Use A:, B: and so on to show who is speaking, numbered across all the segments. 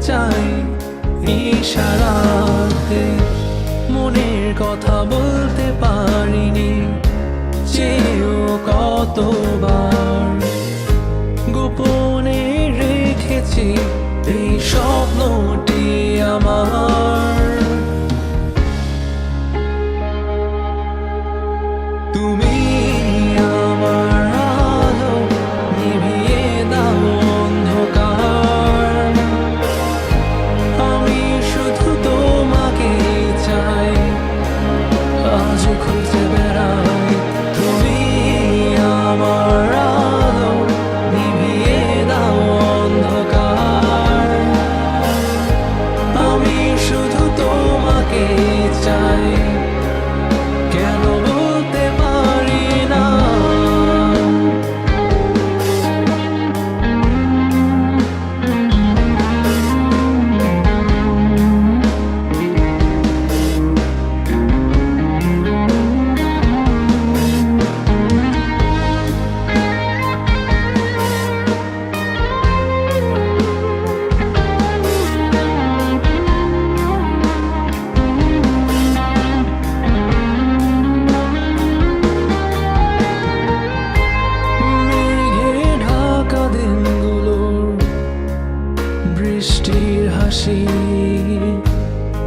A: চাই ইশারাতে, মনের কথা বলতে পারিনি চেয়েও কতবার, গোপনে রেখেছি এই স্বপ্নটি আমার। তুমি আমার আলো, নিভিয়ে দাও অন্ধকার, আমি শুধু তোমাকে চাই, আজ খুঁজে বেড়াই। তুমি আমার আলো, নিভিয়ে দাও অন্ধকার, আমি শুধু তোমাকে চাই, কেন বলতে পারি না। বৃষ্টির হাসি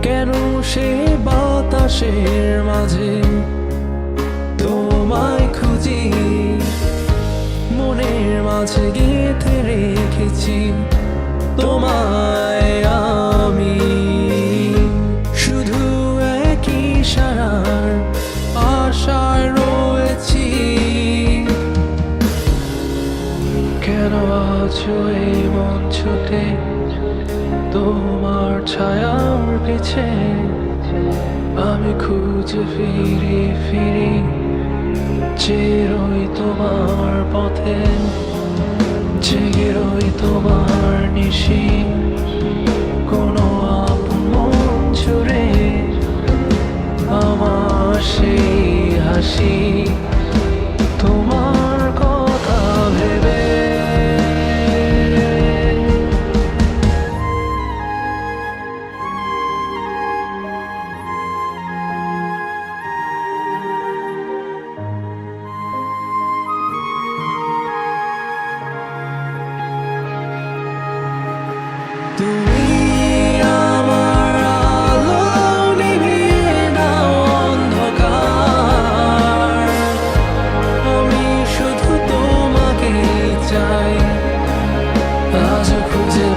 A: কেন সে বাতাসের মাঝে, তোমায় খুঁজি মনের মাঝে গেঁথে রেখেছি তোমায় আমি, শুধু একই ইশারার আশায় রয়েছি, কেন আছো এই মঞ্চতে তোমার ছায়ার পিছে, আমি খুঁজে ফিরি ফিরি চেয়ে রই তোমার পথে, জেগে রই তোমার নিশি, কোনো আপন মন জুড়ে আমার সেই হাসি, তোমার কথা ভেবে। তুমি আমার আলো, নিভিয়ে দাও অন্ধকার, আমি শুধু তোমাকে চাই, আজ খুঁজে